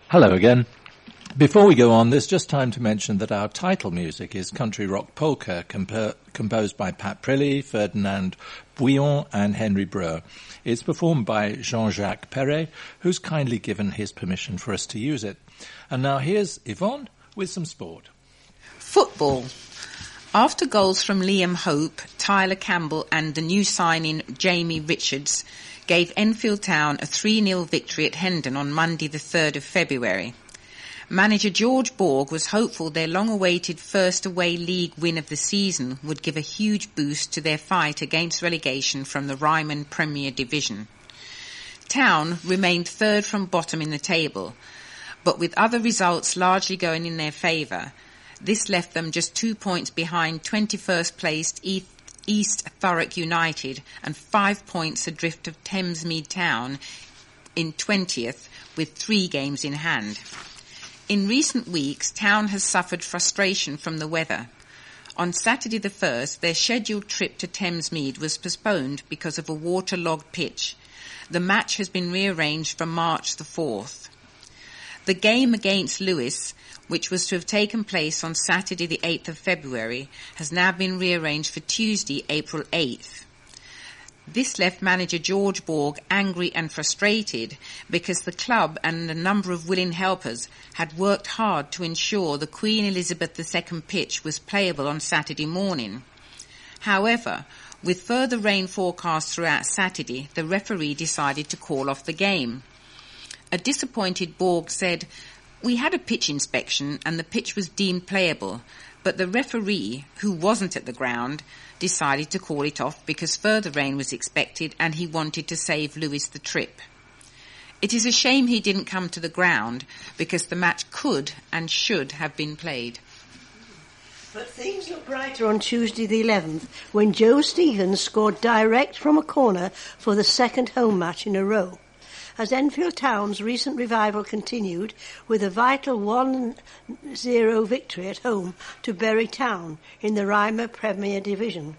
Hello again. Before we go on, there's just time to mention that our title music is Country Rock Polka, composed by Pat Prilly, Ferdinand Bouillon and Henry Breu. It's performed by Jean-Jacques Perret, who's kindly given his permission for us to use it. And now here's Yvonne with some sport. Football. After goals from Liam Hope, Tyler Campbell and the new signing Jamie Richards gave Enfield Town a 3-0 victory at Hendon on Monday the 3rd of February. Manager George Borg was hopeful their long-awaited first away league win of the season would give a huge boost to their fight against relegation from the Ryman Premier Division. Town remained third from bottom in the table, but with other results largely going in their favour, this left them just 2 points behind 21st placed East Thurrock United and 5 points adrift of Thamesmead Town in 20th with 3 games in hand. In recent weeks, Town has suffered frustration from the weather. On Saturday the 1st, their scheduled trip to Thamesmead was postponed because of a waterlogged pitch. The match has been rearranged for March the 4th. The game against Lewes, which was to have taken place on Saturday the 8th of February, has now been rearranged for Tuesday, April 8th. This left manager George Borg angry and frustrated because the club and a number of willing helpers had worked hard to ensure the Queen Elizabeth II pitch was playable on Saturday morning. However, with further rain forecast throughout Saturday, the referee decided to call off the game. A disappointed Borg said, "We had a pitch inspection and the pitch was deemed playable, but the referee, who wasn't at the ground, decided to call it off because further rain was expected and he wanted to save Lewes the trip. It is a shame he didn't come to the ground because the match could and should have been played." But things looked brighter on Tuesday the 11th when Joe Stevens scored direct from a corner for the second home match in a row, as Enfield Town's recent revival continued with a vital 1-0 victory at home to Bury Town in the Rymer Premier Division.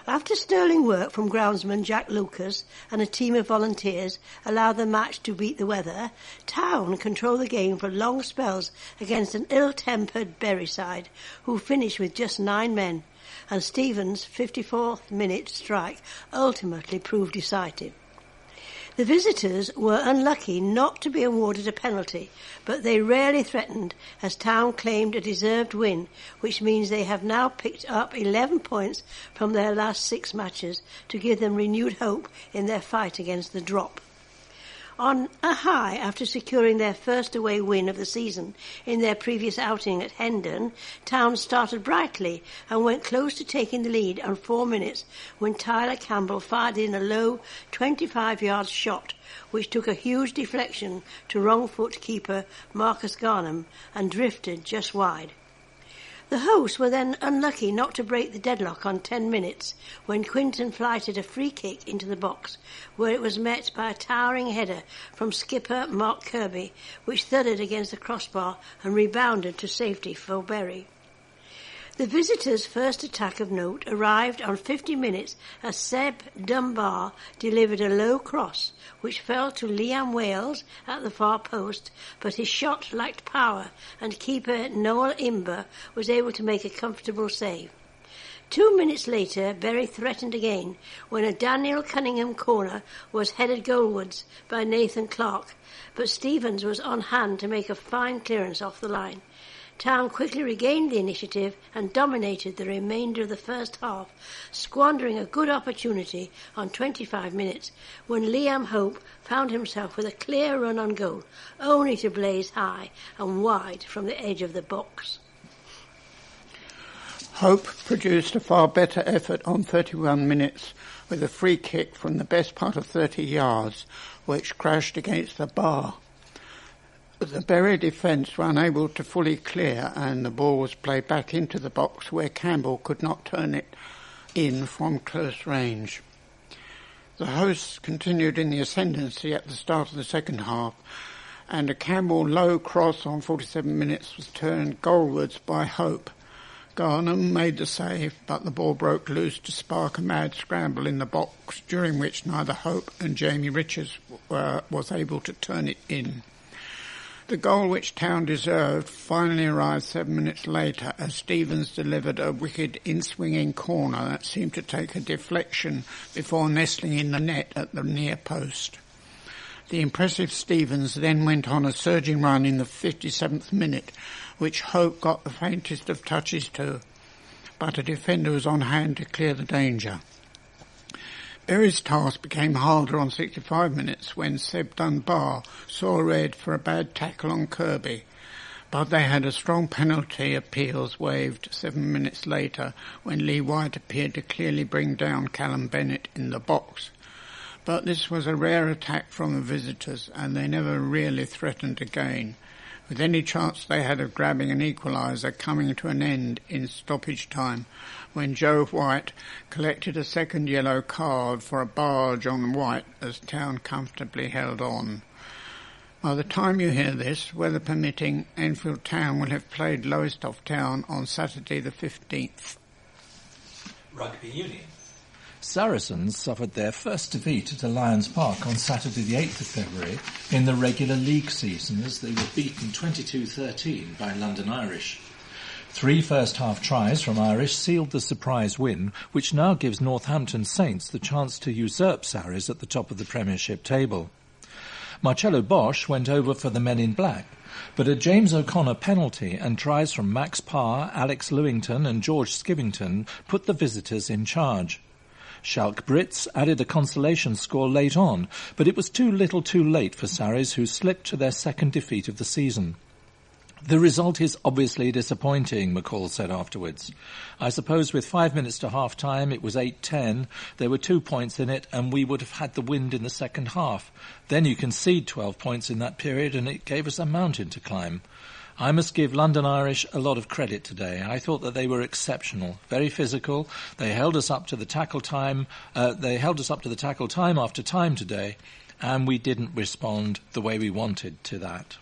After sterling work from groundsman Jack Lucas and a team of volunteers allowed the match to beat the weather, Town controlled the game for long spells against an ill-tempered Bury side, who finished with just 9 men, and Stevens' 54th minute strike ultimately proved decisive. The visitors were unlucky not to be awarded a penalty, but they rarely threatened as Town claimed a deserved win, which means they have now picked up 11 points from their last 6 matches to give them renewed hope in their fight against the drop. On a high after securing their first away win of the season in their previous outing at Hendon, Town started brightly and went close to taking the lead on 4 minutes when Tyler Campbell fired in a low 25-yard shot which took a huge deflection to wrong-foot keeper Marcus Garnham and drifted just wide. The hosts were then unlucky not to break the deadlock on 10 minutes when Quinton flighted a free kick into the box, where it was met by a towering header from skipper Mark Kirby, which thudded against the crossbar and rebounded to safety for Bury. The visitors' first attack of note arrived on 50 minutes as Seb Dunbar delivered a low cross, which fell to Liam Wales at the far post, but his shot lacked power and keeper Noel Imber was able to make a comfortable save. 2 minutes later, Bury threatened again when a Daniel Cunningham corner was headed goalwards by Nathan Clark, but Stevens was on hand to make a fine clearance off the line. Town quickly regained the initiative and dominated the remainder of the first half, squandering a good opportunity on 25 minutes when Liam Hope found himself with a clear run on goal, only to blaze high and wide from the edge of the box. Hope produced a far better effort on 31 minutes with a free kick from the best part of 30 yards, which crashed against the bar. The Bury defence were unable to fully clear and the ball was played back into the box where Campbell could not turn it in from close range. The hosts continued in the ascendancy at the start of the second half and a Campbell low cross on 47 minutes was turned goalwards by Hope. Garnham made the save, but the ball broke loose to spark a mad scramble in the box, during which neither Hope and Jamie Richards was able to turn it in. The goal which Town deserved finally arrived 7 minutes later as Stevens delivered a wicked in-swinging corner that seemed to take a deflection before nestling in the net at the near post. The impressive Stevens then went on a surging run in the 57th minute, which Hope got the faintest of touches to, but a defender was on hand to clear the danger. Berry's task became harder on 65 minutes when Seb Dunbar saw red for a bad tackle on Kirby, but they had a strong penalty appeals waived 7 minutes later when Lee White appeared to clearly bring down Callum Bennett in the box. But this was a rare attack from the visitors and they never really threatened again, with any chance they had of grabbing an equaliser coming to an end in stoppage time when Joe White collected a second yellow card for a barge on White as Town comfortably held on. By the time you hear this, weather permitting, Enfield Town will have played Lowestoft Town on Saturday the 15th. Rugby Union. Saracens suffered their first defeat at Alliance Park on Saturday the 8th of February in the regular league season as they were beaten 22-13 by London Irish. 3 first-half tries from Irish sealed the surprise win, which now gives Northampton Saints the chance to usurp Sarries at the top of the Premiership table. Marcello Bosch went over for the men in black, but a James O'Connor penalty and tries from Max Parr, Alex Lewington and George Skivington put the visitors in charge. Schalke Brits added a consolation score late on, but it was too little too late for Sarries, who slipped to their second defeat of the season. The result is obviously disappointing, McCall said afterwards. I suppose with 5 minutes to half-time it was 8-10, there were 2 points in it and we would have had the wind in the second half. Then you concede 12 points in that period and it gave us a mountain to climb. I must give London Irish a lot of credit today. I thought that they were exceptional, very physical. They held us up to the tackle time. Time after time today, and we didn't respond the way we wanted to that.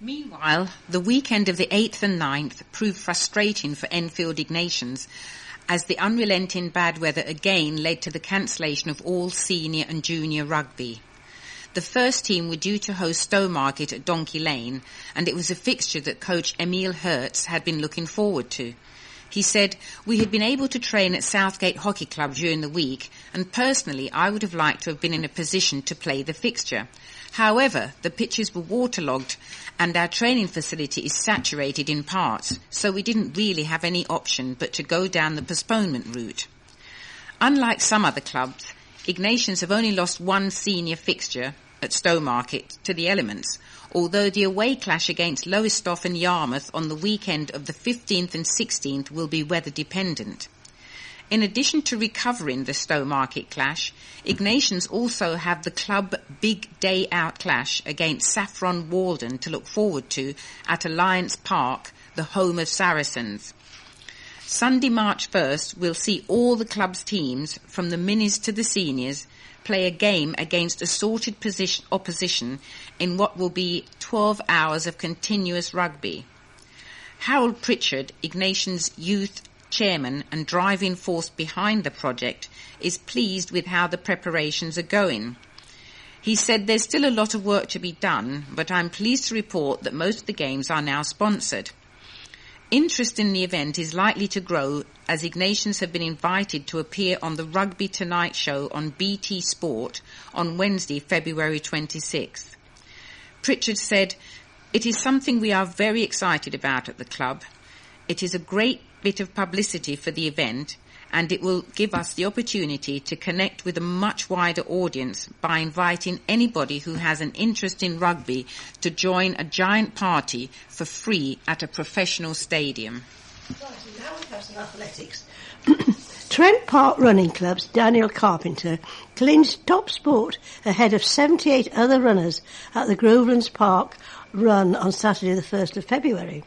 Meanwhile, the weekend of the 8th and 9th proved frustrating for Enfield Ignatians as the unrelenting bad weather again led to the cancellation of all senior and junior rugby. The first team were due to host Stowmarket at Donkey Lane, and it was a fixture that coach Emile Hertz had been looking forward to. He said, "We had been able to train at Southgate Hockey Club during the week, and personally I would have liked to have been in a position to play the fixture. However, the pitches were waterlogged and our training facility is saturated in parts, so we didn't really have any option but to go down the postponement route." Unlike some other clubs, Ignatians have only lost one senior fixture at Stowmarket to the elements, although the away clash against Lowestoft and Yarmouth on the weekend of the 15th and 16th will be weather dependent. In addition to recovering the Stowmarket clash, Ignatians also have the club big day out clash against Saffron Walden to look forward to at Alliance Park, the home of Saracens. Sunday, March 1st, will see all the club's teams, from the minis to the seniors, play a game against assorted opposition in what will be 12 hours of continuous rugby. Harold Pritchard, Ignatians' youth chairman and driving force behind the project, is pleased with how the preparations are going. He said, "There's still a lot of work to be done, but I'm pleased to report that most of the games are now sponsored." Interest in the event is likely to grow as Ignatians have been invited to appear on the Rugby Tonight show on BT Sport on Wednesday, February 26th. Pritchard said, "It is something we are very excited about at the club. It is a great bit of publicity for the event, and it will give us the opportunity to connect with a much wider audience by inviting anybody who has an interest in rugby to join a giant party for free at a professional stadium." Right, and now we have some athletics. Trent Park Running Club's Daniel Carpenter clinched top sport ahead of 78 other runners at the Grovelands Park run on Saturday the 1st of February.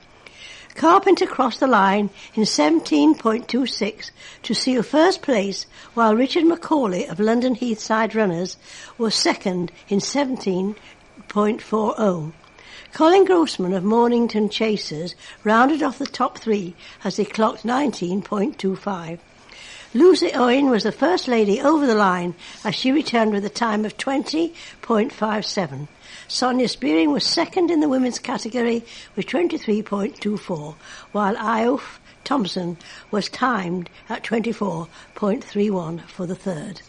Carpenter crossed the line in 17.26 to seal first place, while Richard Macaulay of London Heathside Runners was second in 17.40. Colin Grossman of Mornington Chasers rounded off the top three as they clocked 19.25. Lucy Owen was the first lady over the line as she returned with a time of 20.57. Sonia Spearing was second in the women's category with 23.24, while Iof Thompson was timed at 24.31 for the third.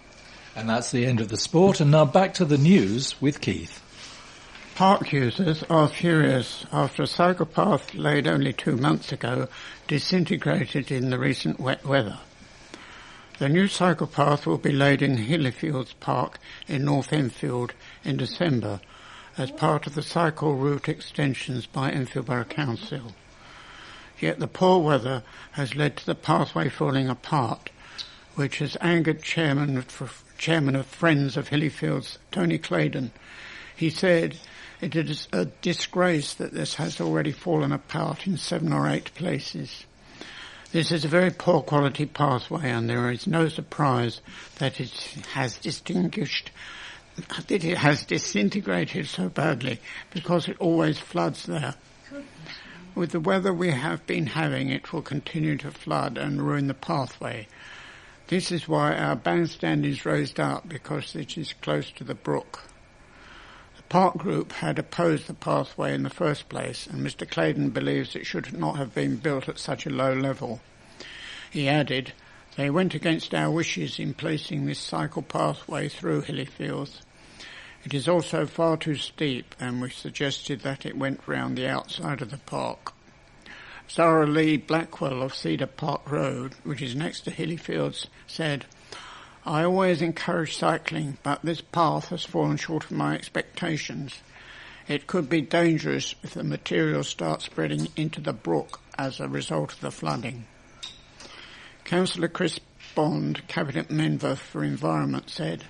And that's the end of the sport. And now back to the news with Keith. Park users are furious after a cycle path laid only 2 months ago disintegrated in the recent wet weather. The new cycle path will be laid in Hillyfields Park in North Enfield in December as part of the cycle route extensions by Enfield Borough Council. Yet the poor weather has led to the pathway falling apart, which has angered Chairman of Friends of Hillyfields, Tony Claydon. He said, "It is a disgrace that this has already fallen apart in 7 or 8 places. This is a very poor quality pathway, and there is no surprise that it has disintegrated so badly, because it always floods there. With the weather we have been having, it will continue to flood and ruin the pathway. This is why our bandstand is raised up, because it is close to the brook." The park group had opposed the pathway in the first place, and Mr. Claydon believes it should not have been built at such a low level. He added, "They went against our wishes in placing this cycle pathway through Hillyfields. It is also far too steep, and we suggested that it went round the outside of the park." Zara Lee Blackwell of Cedar Park Road, which is next to Hillyfields, said, "I always encourage cycling, but this path has fallen short of my expectations. It could be dangerous if the material starts spreading into the brook as a result of the flooding." Councillor Chris Bond, Cabinet Member for Environment, said,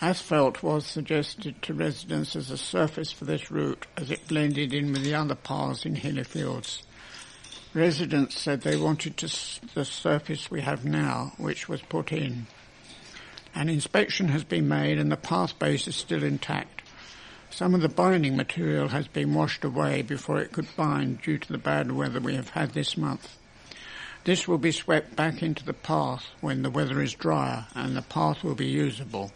"Asphalt was suggested to residents as a surface for this route as it blended in with the other paths in Hillyfields. Residents said they wanted the surface we have now, which was put in. An inspection has been made and the path base is still intact. Some of the binding material has been washed away before it could bind due to the bad weather we have had this month. This will be swept back into the path when the weather is drier and the path will be usable.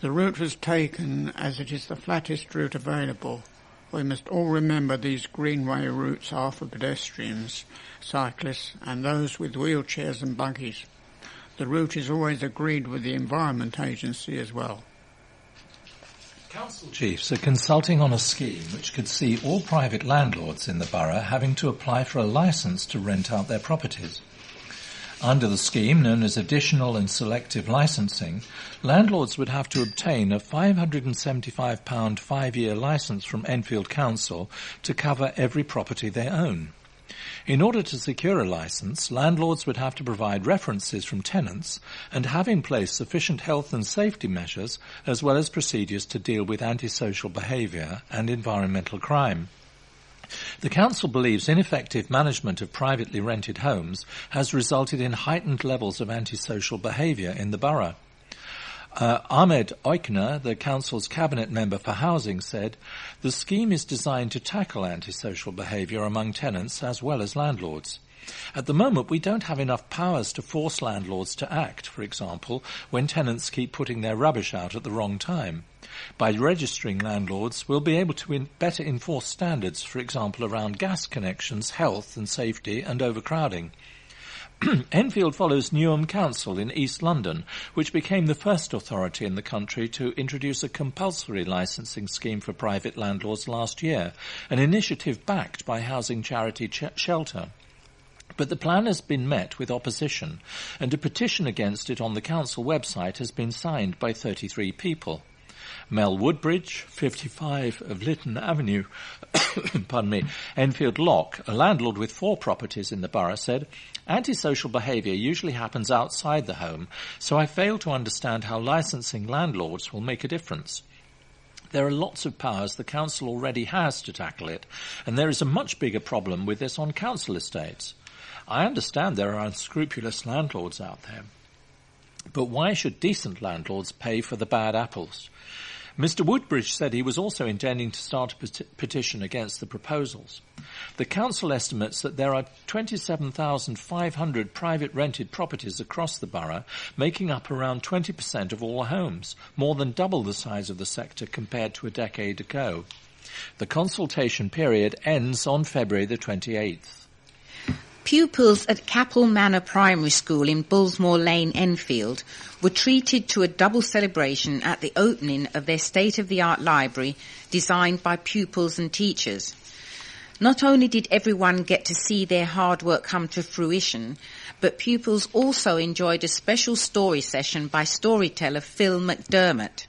The route was taken as it is the flattest route available. We must all remember these greenway routes are for pedestrians, cyclists and those with wheelchairs and buggies. The route is always agreed with the Environment Agency as well." Council chiefs are consulting on a scheme which could see all private landlords in the borough having to apply for a licence to rent out their properties. Under the scheme, known as additional and selective licensing, landlords would have to obtain a £575 5-year licence from Enfield Council to cover every property they own. In order to secure a licence, landlords would have to provide references from tenants and have in place sufficient health and safety measures as well as procedures to deal with antisocial behaviour and environmental crime. The council believes ineffective management of privately rented homes has resulted in heightened levels of antisocial behaviour in the borough. Ahmed Oikner, the council's cabinet member for housing, said, "The scheme is designed to tackle antisocial behaviour among tenants as well as landlords. At the moment, we don't have enough powers to force landlords to act, for example, when tenants keep putting their rubbish out at the wrong time. By registering landlords, we'll be able to better enforce standards, for example, around gas connections, health and safety and overcrowding." Enfield follows Newham Council in East London, which became the first authority in the country to introduce a compulsory licensing scheme for private landlords last year, an initiative backed by housing charity Shelter. But the plan has been met with opposition, and a petition against it on the council website has been signed by 33 people. Mel Woodbridge, 55 of Lytton Avenue, Enfield Lock, a landlord with 4 properties in the borough, said, "Antisocial behaviour usually happens outside the home, so I fail to understand how licensing landlords will make a difference. There are lots of powers the council already has to tackle it, and there is a much bigger problem with this on council estates. I understand there are unscrupulous landlords out there, but why should decent landlords pay for the bad apples? Mr. Woodbridge said he was also intending to start a petition against the proposals. The council estimates that there are 27,500 private rented properties across the borough, making up around 20% of all homes, more than double the size of the sector compared to a decade ago. The consultation period ends on February the 28th. Pupils at Capel Manor Primary School in Bullsmore Lane, Enfield, were treated to a double celebration at the opening of their state-of-the-art library designed by pupils and teachers. Not only did everyone get to see their hard work come to fruition, but pupils also enjoyed a special story session by storyteller Phil McDermott.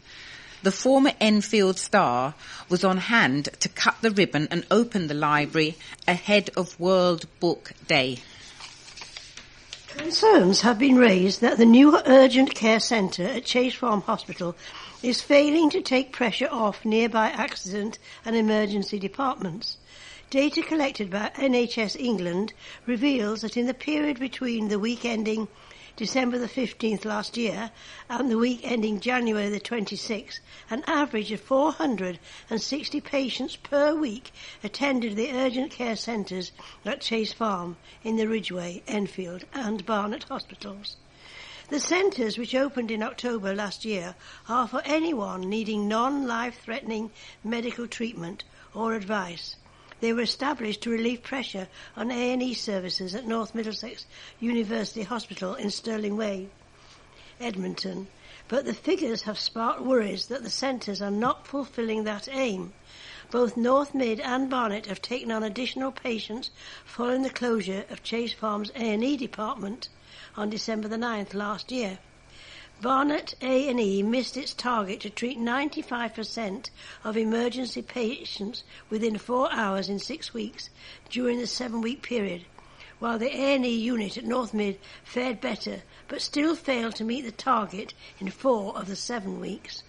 The former Enfield star was on hand to cut the ribbon and open the library ahead of World Book Day. Concerns have been raised that the new urgent care centre at Chase Farm Hospital is failing to take pressure off nearby accident and emergency departments. Data collected by NHS England reveals that in the period between the week ending December the 15th last year and the week ending January the 26th, an average of 460 patients per week attended the urgent care centres at Chase Farm in the Ridgeway, Enfield and Barnet hospitals. The centres, which opened in October last year, are for anyone needing non-life-threatening medical treatment or advice. They were established to relieve pressure on A&E services at North Middlesex University Hospital in Stirling Way, Edmonton, but the figures have sparked worries that the centres are not fulfilling that aim. Both North Mid and Barnet have taken on additional patients following the closure of Chase Farm's A&E department on December the 9th last year. Barnet A&E missed its target to treat 95% of emergency patients within 4 hours in 6 weeks during the 7-week period, while the A&E unit at North Mid fared better but still failed to meet the target in 4 of the 7 weeks.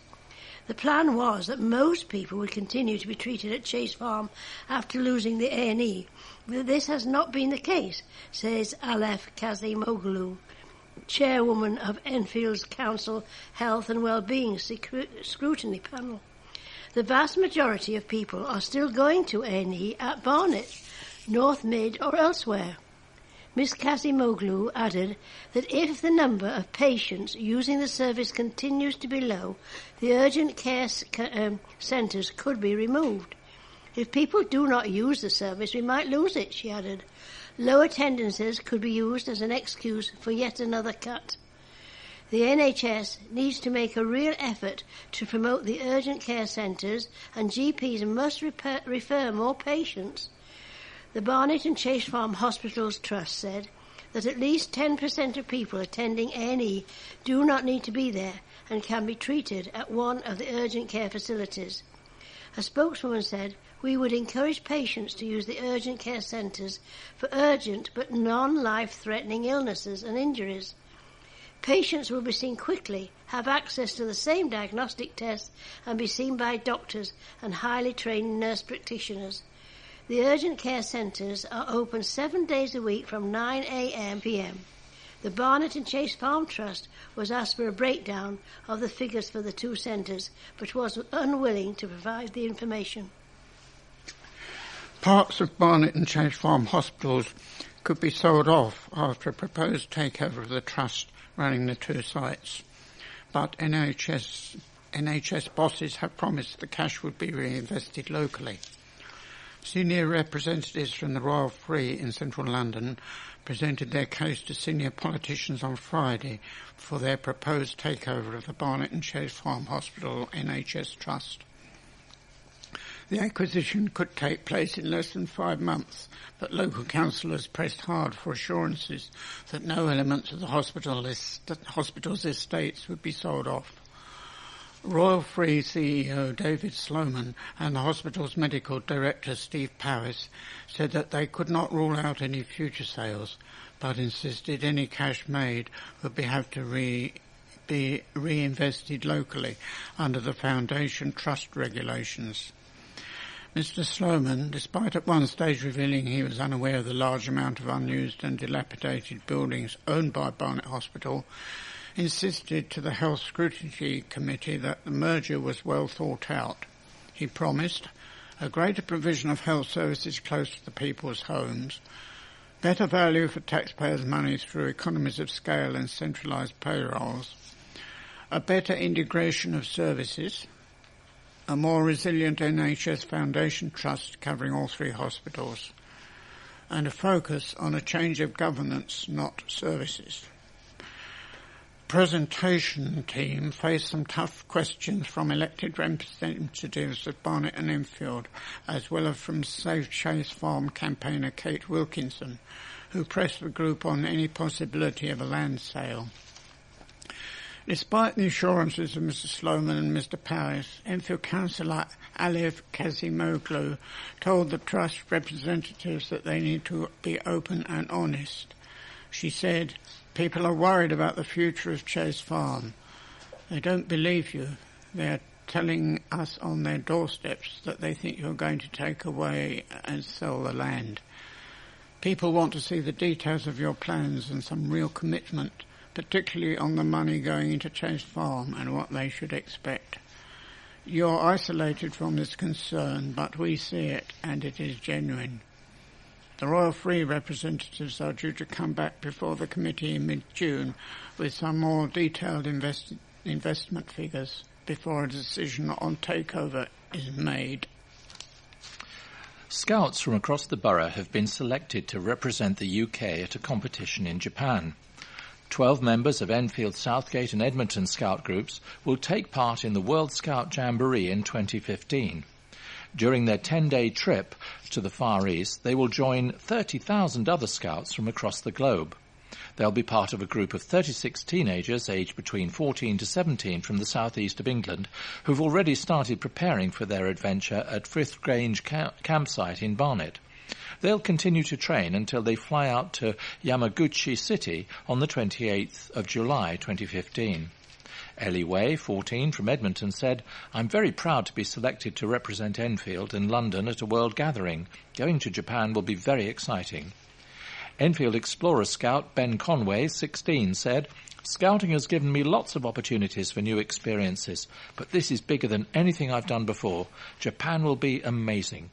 The plan was that most people would continue to be treated at Chase Farm after losing the A&E, but this has not been the case, says Aleph Kazimoglu, chairwoman of Enfield's Council Health and Wellbeing Scrutiny Panel. The vast majority of people are still going to A&E at Barnet, North Mid or elsewhere. Ms Kazimoglu added that if the number of patients using the service continues to be low, the urgent care centres could be removed. If people do not use the service, we might lose it, she added. Low attendances could be used as an excuse for yet another cut. The NHS needs to make a real effort to promote the urgent care centres, and GPs must refer more patients. The Barnet and Chase Farm Hospitals Trust said that at least 10% of people attending A&E do not need to be there and can be treated at one of the urgent care facilities. A spokeswoman said, "We would encourage patients to use the urgent care centres for urgent but non-life-threatening illnesses and injuries. Patients will be seen quickly, have access to the same diagnostic tests, and be seen by doctors and highly trained nurse practitioners. The urgent care centres are open 7 days a week from 9 a.m. p.m. The Barnet and Chase Farm Trust was asked for a breakdown of the figures for the two centres, but was unwilling to provide the information. Parts of Barnet and Chase Farm hospitals could be sold off after a proposed takeover of the trust running the two sites. But NHS bosses have promised the cash would be reinvested locally. Senior representatives from the Royal Free in central London presented their case to senior politicians on Friday for their proposed takeover of the Barnet and Chase Farm Hospital NHS Trust. The acquisition could take place in less than 5 months, but local councillors pressed hard for assurances that no elements of the hospital's estates would be sold off. Royal Free CEO David Sloman and the hospital's medical director Steve Powis said that they could not rule out any future sales, but insisted any cash made would have to be reinvested locally under the Foundation Trust regulations. Mr. Sloman, despite at one stage revealing he was unaware of the large amount of unused and dilapidated buildings owned by Barnet Hospital, insisted to the Health Scrutiny Committee that the merger was well thought out. He promised a greater provision of health services close to the people's homes, better value for taxpayers' money through economies of scale and centralised payrolls, a better integration of services, a more resilient NHS Foundation Trust covering all 3 hospitals, and a focus on a change of governance, not services. Presentation team faced some tough questions from elected representatives of Barnet and Enfield, as well as from Save Chase Farm campaigner Kate Wilkinson, who pressed the group on any possibility of a land sale. Despite the assurances of Mr Sloman and Mr Powis, Enfield Councillor Alif Kazimoglu told the Trust representatives that they need to be open and honest. She said, "People are worried about the future of Chase Farm. They don't believe you. They are telling us on their doorsteps that they think you're going to take away and sell the land. People want to see the details of your plans and some real commitment, particularly on the money going into Chase Farm and what they should expect. You're isolated from this concern, but we see it, and it is genuine." The Royal Free representatives are due to come back before the committee in mid-June with some more detailed investment figures before a decision on takeover is made. Scouts from across the borough have been selected to represent the UK at a competition in Japan. 12 members of Enfield, Southgate and Edmonton Scout groups will take part in the World Scout Jamboree in 2015. During their 10-day trip to the Far East, they will join 30,000 other Scouts from across the globe. They'll be part of a group of 36 teenagers aged between 14 to 17 from the southeast of England who've already started preparing for their adventure at Frith Grange campsite in Barnet. They'll continue to train until they fly out to Yamaguchi City on the 28th of July 2015. Ellie Way, 14, from Edmonton, said, "I'm very proud to be selected to represent Enfield in London at a world gathering. Going to Japan will be very exciting." Enfield Explorer Scout Ben Conway, 16, said, "Scouting has given me lots of opportunities for new experiences, but this is bigger than anything I've done before. Japan will be amazing."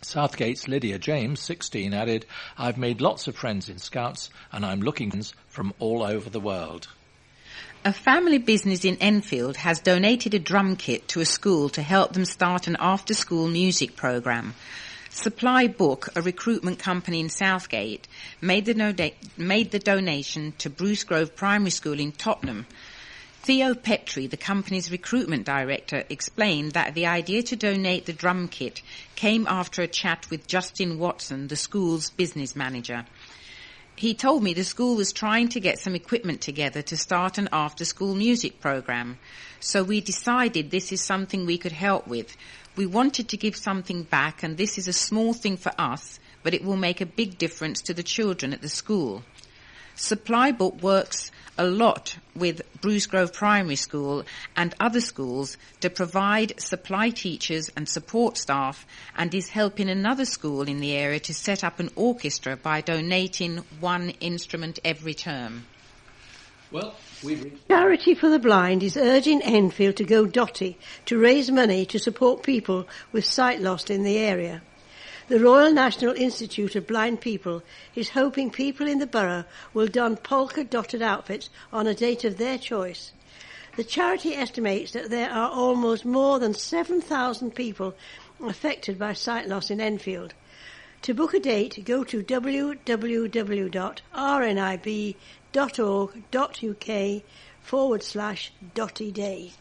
Southgate's Lydia James, 16, added, "I've made lots of friends in Scouts and I'm looking from all over the world." A family business in Enfield has donated a drum kit to a school to help them start an after-school music programme. Supply Book, a recruitment company in Southgate, made the donation to Bruce Grove Primary School in Tottenham. Theo Petrie, the company's recruitment director, explained that the idea to donate the drum kit came after a chat with Justin Watson, the school's business manager. He told me the school was trying to get some equipment together to start an after-school music program. So we decided this is something we could help with. We wanted to give something back, and this is a small thing for us, but it will make a big difference to the children at the school. Supply Book works a lot with Bruce Grove Primary School and other schools to provide supply teachers and support staff, and is helping another school in the area to set up an orchestra by donating one instrument every term. Charity for the Blind is urging Enfield to go dotty to raise money to support people with sight loss in the area. The Royal National Institute of Blind People is hoping people in the borough will don polka-dotted outfits on a date of their choice. The charity estimates that there are almost more than 7,000 people affected by sight loss in Enfield. To book a date, go to www.rnib.org.uk/Dotty Day.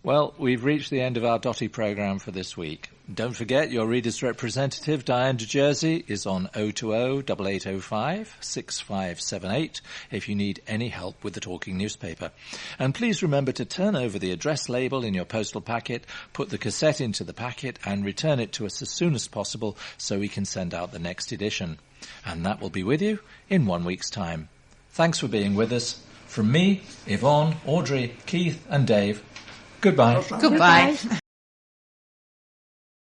Well, we've reached the end of our Dotty programme for this week. Don't forget your reader's representative, Diane de Jersey, is on 020-8805-6578 if you need any help with the talking newspaper. And please remember to turn over the address label in your postal packet, put the cassette into the packet and return it to us as soon as possible so we can send out the next edition. And that will be with you in 1 week's time. Thanks for being with us. From me, Yvonne, Audrey, Keith and Dave, goodbye. Goodbye.